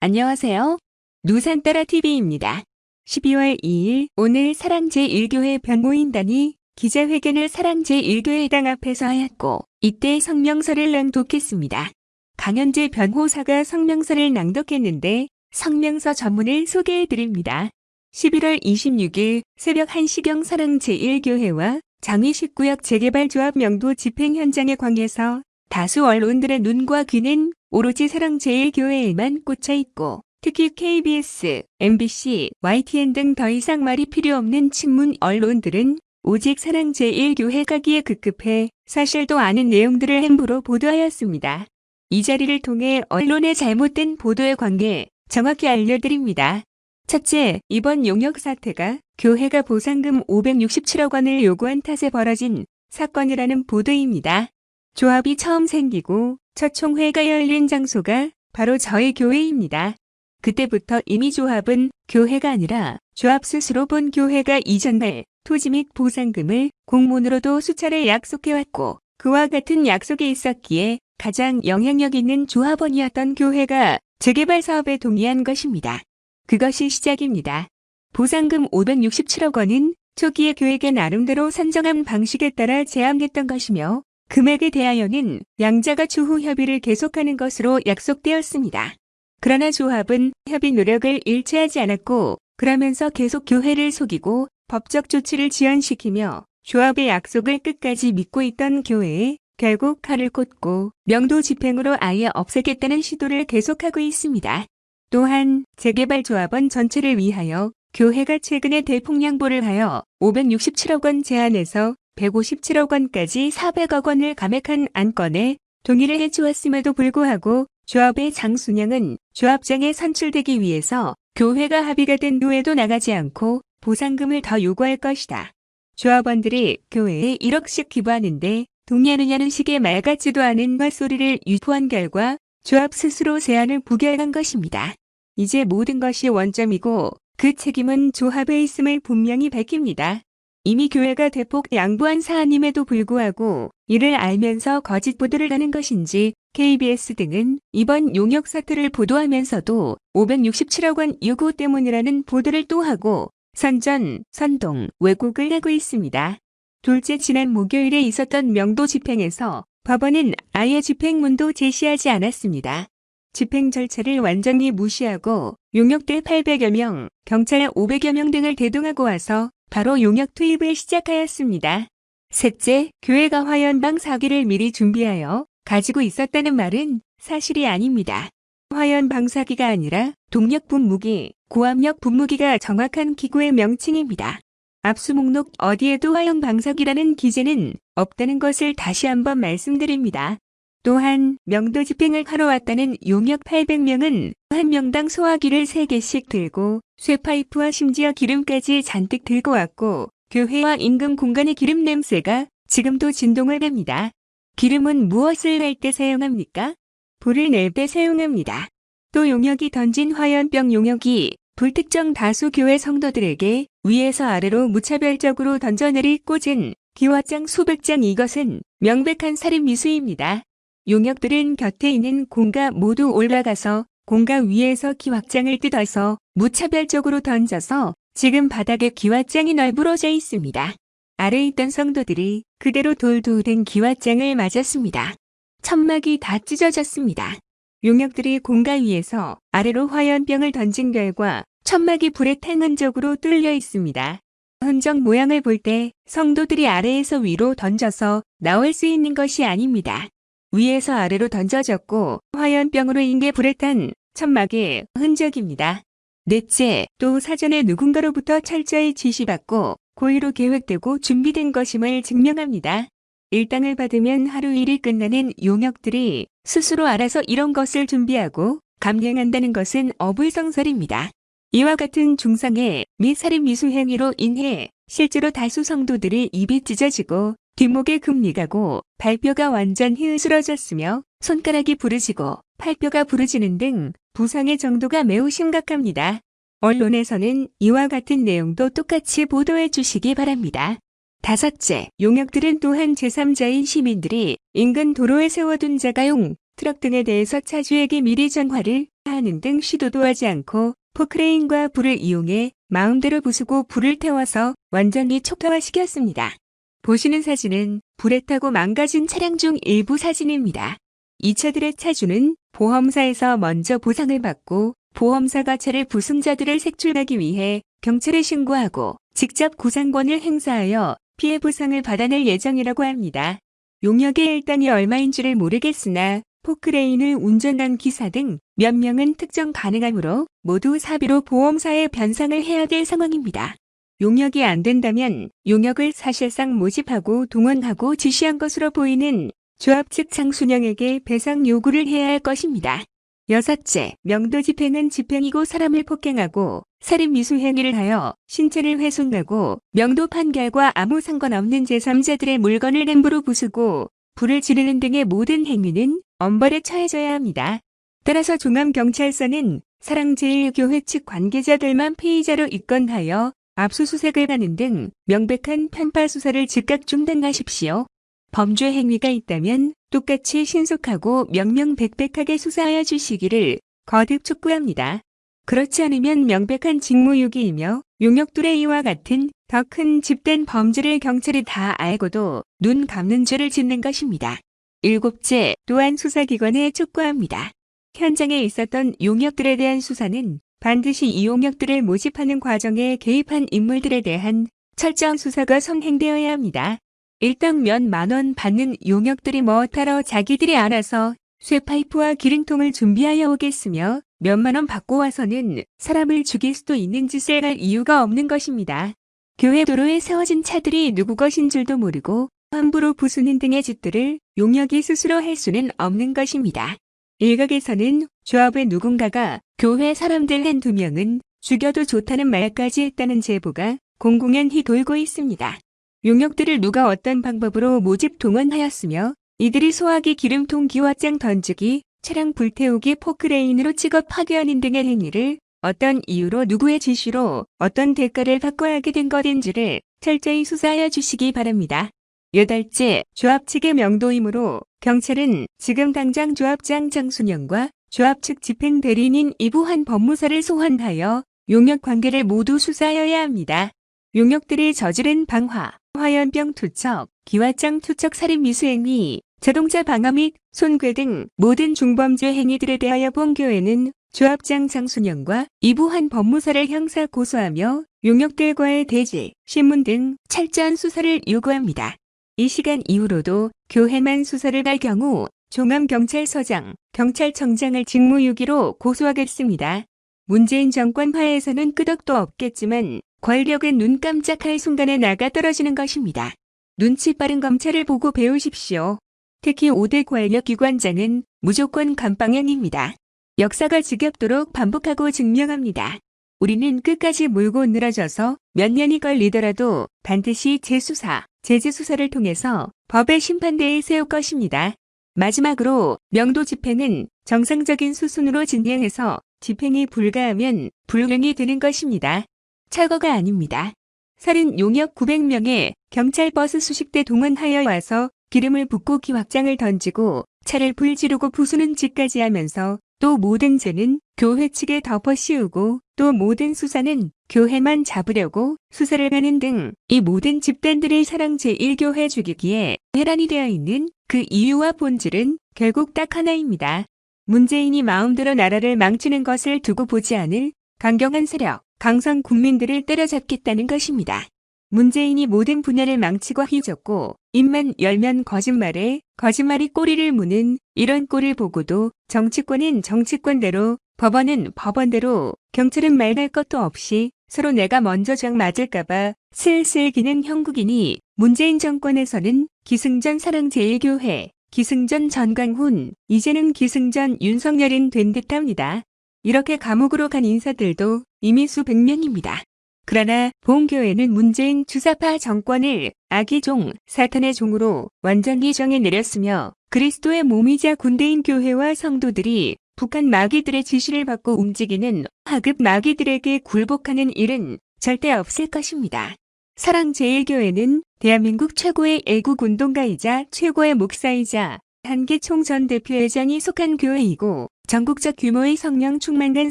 안녕하세요. 누산따라TV입니다. 12월 2일 오늘 사랑 제1교회 변호인단이 기자회견을 사랑 제1교회당 앞에서 하였고 이때 성명서를 낭독했습니다. 강현재 변호사가 성명서를 낭독했는데 성명서 전문을 소개해드립니다. 11월 26일 새벽 1시경 사랑 제1교회와 장위 19역 재개발조합 명도 집행 현장의 광에서 다수 언론들의 눈과 귀는 오로지 사랑 제1교회에만 꽂혀 있고 특히 KBS, MBC, YTN 등 더 이상 말이 필요 없는 친문 언론들은 오직 사랑 제1교회 가기에 급급해 사실도 아는 내용들을 함부로 보도하였습니다. 이 자리를 통해 언론의 잘못된 보도의 관계 정확히 알려드립니다. 첫째, 이번 용역 사태가 교회가 보상금 567억 원을 요구한 탓에 벌어진 사건이라는 보도입니다. 조합이 처음 생기고 첫 총회가 열린 장소가 바로 저희 교회입니다. 그때부터 이미 조합은 교회가 아니라 조합 스스로 본 교회가 이전할 토지 및 보상금을 공문으로도 수차례 약속해왔고 그와 같은 약속이 있었기에 가장 영향력 있는 조합원이었던 교회가 재개발 사업에 동의한 것입니다. 그것이 시작입니다. 보상금 567억 원은 초기에 교회가 나름대로 산정한 방식에 따라 제안했던 것이며 금액에 대하여는 양자가 추후 협의를 계속하는 것으로 약속되었습니다. 그러나 조합은 협의 노력을 일치하지 않았고 그러면서 계속 교회를 속이고 법적 조치를 지연시키며 조합의 약속을 끝까지 믿고 있던 교회에 결국 칼을 꽂고 명도 집행으로 아예 없애겠다는 시도를 계속하고 있습니다. 또한 재개발 조합원 전체를 위하여 교회가 최근에 대폭량보를 하여 567억 원 제안해서 157억 원까지 400억 원을 감액한 안건에 동의를 해주었음에도 불구하고 조합의 장순영은 조합장에 선출되기 위해서 교회가 합의가 된 후에도 나가지 않고 보상금을 더 요구할 것이다. 조합원들이 교회에 1억씩 기부하는데 동의하느냐는 식의 말 같지도 않은 헛소리를 유포한 결과 조합 스스로 제안을 부결한 것입니다. 이제 모든 것이 원점이고 그 책임은 조합에 있음을 분명히 밝힙니다. 이미 교회가 대폭 양보한 사안임에도 불구하고 이를 알면서 거짓 보도를 하는 것인지 KBS 등은 이번 용역 사태를 보도하면서도 567억 원 요구 때문이라는 보도를 또 하고 선전, 선동, 왜곡을 하고 있습니다. 둘째, 지난 목요일에 있었던 명도 집행에서 법원은 아예 집행문도 제시하지 않았습니다. 집행 절차를 완전히 무시하고 용역대 800여 명, 경찰 500여 명 등을 대동하고 와서 바로 용역 투입을 시작하였습니다. 셋째, 교회가 화연방 사기를 미리 준비하여 가지고 있었다는 말은 사실이 아닙니다. 화연방 사기가 아니라 동력 분무기, 고압력 분무기가 정확한 기구의 명칭입니다. 압수 목록 어디에도 화연방사기라는 기재는 없다는 것을 다시 한번 말씀드립니다. 또한 명도 집행을 하러 왔다는 용역 800명은 한 명당 소화기를 3개씩 들고 쇠파이프와 심지어 기름까지 잔뜩 들고 왔고 교회와 인근 공간의 기름 냄새가 지금도 진동을 합니다. 기름은 무엇을 할 때 사용합니까? 불을 낼 때 사용합니다. 또 용역이 던진 화연병 용역이 불특정 다수 교회 성도들에게 위에서 아래로 무차별적으로 던져내리 꽂은 기와장 수백 장, 이것은 명백한 살인 미수입니다. 용역들은 곁에 있는 공가 모두 올라가서 공가 위에서 기와장을 뜯어서 무차별적으로 던져서 지금 바닥에 기와장이 널브러져 있습니다. 아래에 있던 성도들이 그대로 돌도 된 기와장을 맞았습니다. 천막이 다 찢어졌습니다. 용역들이 공가 위에서 아래로 화연병을 던진 결과 천막이 불에 탄 흔적으로 뚫려 있습니다. 흔적 모양을 볼 때 성도들이 아래에서 위로 던져서 나올 수 있는 것이 아닙니다. 위에서 아래로 던져졌고 화연병으로 인해 불에 탄 천막의 흔적입니다. 넷째, 또 사전에 누군가로부터 철저히 지시받고 고의로 계획되고 준비된 것임을 증명합니다. 일당을 받으면 하루 일이 끝나는 용역들이 스스로 알아서 이런 것을 준비하고 감행한다는 것은 어불성설입니다. 이와 같은 중상해 및 살인 미수 행위로 인해 실제로 다수 성도들이 입이 찢어지고 뒷목에 금이 가고 발뼈가 완전히 으스러졌으며 손가락이 부러지고 팔뼈가 부러지는 등 부상의 정도가 매우 심각합니다. 언론에서는 이와 같은 내용도 똑같이 보도해 주시기 바랍니다. 다섯째, 용역들은 또한 제3자인 시민들이 인근 도로에 세워둔 자가용 트럭 등에 대해서 차주에게 미리 전화를 하는 등 시도도 하지 않고 포크레인과 불을 이용해 마음대로 부수고 불을 태워서 완전히 촉각화시켰습니다. 보시는 사진은 불에 타고 망가진 차량 중 일부 사진입니다. 이 차들의 차주는 보험사에서 먼저 보상을 받고 보험사가 차를 부순 자들을 색출하기 위해 경찰에 신고하고 직접 구상권을 행사하여 피해 보상을 받아낼 예정이라고 합니다. 용역의 일당이 얼마인지를 모르겠으나 포크레인을 운전한 기사 등 몇 명은 특정 가능하므로 모두 사비로 보험사에 변상을 해야 될 상황입니다. 용역이 안 된다면 용역을 사실상 모집하고 동원하고 지시한 것으로 보이는 조합 측 장순영에게 배상 요구를 해야 할 것입니다. 여섯째, 명도 집행은 집행이고 사람을 폭행하고 살인 미수 행위를 하여 신체를 훼손하고 명도 판결과 아무 상관없는 제3자들의 물건을 함부로 부수고 불을 지르는 등의 모든 행위는 엄벌에 처해져야 합니다. 따라서 종암경찰서는 사랑제일교회 측 관계자들만 피의자로 입건하여 압수수색을 하는 등 명백한 편파 수사를 즉각 중단하십시오. 범죄 행위가 있다면 똑같이 신속하고 명명백백하게 수사하여 주시기를 거듭 촉구합니다. 그렇지 않으면 명백한 직무유기이며 용역들의 이와 같은 더 큰 집단 범죄를 경찰이 다 알고도 눈 감는 죄를 짓는 것입니다. 일곱째, 또한 수사기관에 촉구합니다. 현장에 있었던 용역들에 대한 수사는 반드시 이 용역들을 모집하는 과정에 개입한 인물들에 대한 철저한 수사가 선행되어야 합니다. 일당 몇 만원 받는 용역들이 뭐하러 자기들이 알아서 쇠파이프와 기름통을 준비하여 오겠으며 몇만원 받고 와서는 사람을 죽일 수도 있는 짓을 할 이유가 없는 것입니다. 교회 도로에 세워진 차들이 누구 것인 줄도 모르고 함부로 부수는 등의 짓들을 용역이 스스로 할 수는 없는 것입니다. 일각에서는 조합의 누군가가 교회 사람들 한두 명은 죽여도 좋다는 말까지 했다는 제보가 공공연히 돌고 있습니다. 용역들을 누가 어떤 방법으로 모집 동원하였으며 이들이 소화기 기름통 기와장 던지기, 차량 불태우기 포크레인으로 찍어 파괴하는 등의 행위를 어떤 이유로 누구의 지시로 어떤 대가를 받고 하게 된 것인지를 철저히 수사하여 주시기 바랍니다. 여덟째, 조합 측의 명도이므로 경찰은 지금 당장 조합장 장순영과 조합 측 집행 대리인인 이부한 법무사를 소환하여 용역 관계를 모두 수사하여야 합니다. 용역들이 저지른 방화, 화염병 투척, 기와장 투척 살인 미수행위, 자동차 방화 및 손괴 등 모든 중범죄 행위들에 대하여 본교회는 조합장 장순영과 이부한 법무사를 형사 고소하며 용역들과의 대질, 신문 등 철저한 수사를 요구합니다. 이 시간 이후로도 교회만 수사를 할 경우 종암경찰서장, 경찰청장을 직무유기로 고소하겠습니다. 문재인 정권 하에서는 끄덕도 없겠지만 권력은 눈 깜짝할 순간에 나가 떨어지는 것입니다. 눈치 빠른 검찰을 보고 배우십시오. 특히 5대 권력기관장은 무조건 감방향입니다. 역사가 지겹도록 반복하고 증명합니다. 우리는 끝까지 물고 늘어져서 몇 년이 걸리더라도 반드시 재수사, 제재수사를 통해서 법의 심판대에 세울 것입니다. 마지막으로 명도 집행은 정상적인 수순으로 진행해서 집행이 불가하면 불응이 되는 것입니다. 철거가 아닙니다. 살인 용역 900명에 경찰버스 수십 대 동원하여 와서 기름을 붓고 기확장을 던지고 차를 불 지르고 부수는 짓까지 하면서 또 모든 죄는 교회 측에 덮어 씌우고 또 모든 수사는 교회만 잡으려고 수사를 하는 등 이 모든 집단들의 사랑 제1교회 죽이기에 해란이 되어 있는 그 이유와 본질은 결국 딱 하나입니다. 문재인이 마음대로 나라를 망치는 것을 두고 보지 않을 강경한 세력, 강성 국민들을 때려잡겠다는 것입니다. 문재인이 모든 분야를 망치고 휘젓고 입만 열면 거짓말에 거짓말이 꼬리를 무는 이런 꼴을 보고도 정치권은 정치권대로, 법원은 법원대로, 경찰은 말할 것도 없이 서로 내가 먼저 정 맞을까봐 슬슬 기는 형국이니 문재인 정권에서는 기승전 사랑제일교회, 기승전 전광훈, 이제는 기승전 윤석열인 된 듯합니다. 이렇게 감옥으로 간 인사들도 이미 수백 명입니다. 그러나 본교회는 문재인 주사파 정권을 악의 종, 사탄의 종으로 완전히 정해 내렸으며 그리스도의 몸이자 군대인 교회와 성도들이 북한 마귀들의 지시를 받고 움직이는 하급 마귀들에게 굴복하는 일은 절대 없을 것입니다. 사랑제일교회는 대한민국 최고의 애국운동가이자 최고의 목사이자 한기총 전 대표회장이 속한 교회이고 전국적 규모의 성령 충만간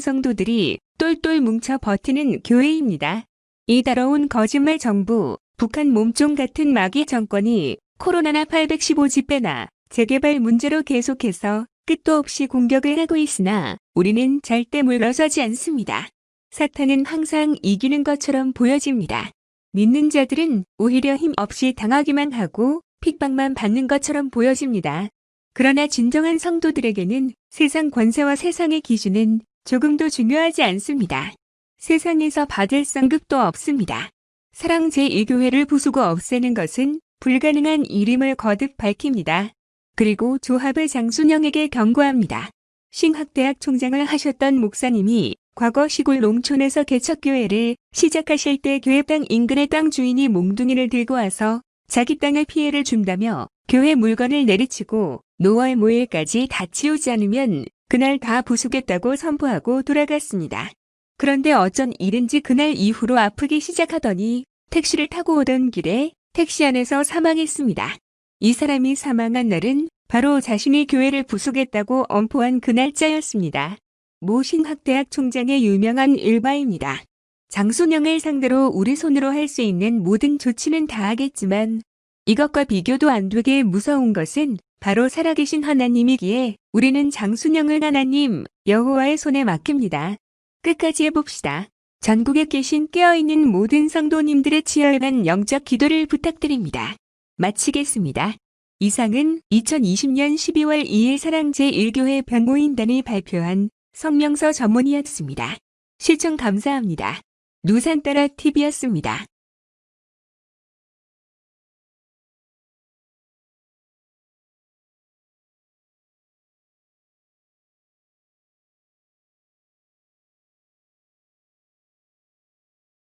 성도들이 똘똘 뭉쳐 버티는 교회입니다. 이 더러운 거짓말 정부, 북한 몸종 같은 마귀 정권이 코로나 815집회나 재개발 문제로 계속해서 끝도 없이 공격을 하고 있으나 우리는 절대 물러서지 않습니다. 사탄은 항상 이기는 것처럼 보여집니다. 믿는 자들은 오히려 힘 없이 당하기만 하고 핍박만 받는 것처럼 보여집니다. 그러나 진정한 성도들에게는 세상 권세와 세상의 기준은 조금도 중요하지 않습니다. 세상에서 받을 상급도 없습니다. 사랑 제1교회를 부수고 없애는 것은 불가능한 일임을 거듭 밝힙니다. 그리고 조합의 장순영에게 경고합니다. 신학대학 총장을 하셨던 목사님이 과거 시골 농촌에서 개척교회를 시작하실 때 교회 땅 인근의 땅 주인이 몽둥이를 들고 와서 자기 땅에 피해를 준다며 교회 물건을 내리치고 노월 모일까지 다 치우지 않으면 그날 다 부수겠다고 선포하고 돌아갔습니다. 그런데 어쩐 일인지 그날 이후로 아프기 시작하더니 택시를 타고 오던 길에 택시 안에서 사망했습니다. 이 사람이 사망한 날은 바로 자신이 교회를 부수겠다고 엄포한 그 날짜였습니다. 모 신학대학 총장의 유명한 일바입니다. 장순영을 상대로 우리 손으로 할 수 있는 모든 조치는 다 하겠지만 이것과 비교도 안 되게 무서운 것은 바로 살아계신 하나님이기에 우리는 장순영을 하나님 여호와의 손에 맡깁니다. 끝까지 해봅시다. 전국에 계신 깨어있는 모든 성도님들의 치열한 영적 기도를 부탁드립니다. 마치겠습니다. 이상은 2020년 12월 2일 사랑 제1교회 변호인단이 발표한 성명서 전문이었습니다. 시청 감사합니다. 누산따라 TV였습니다.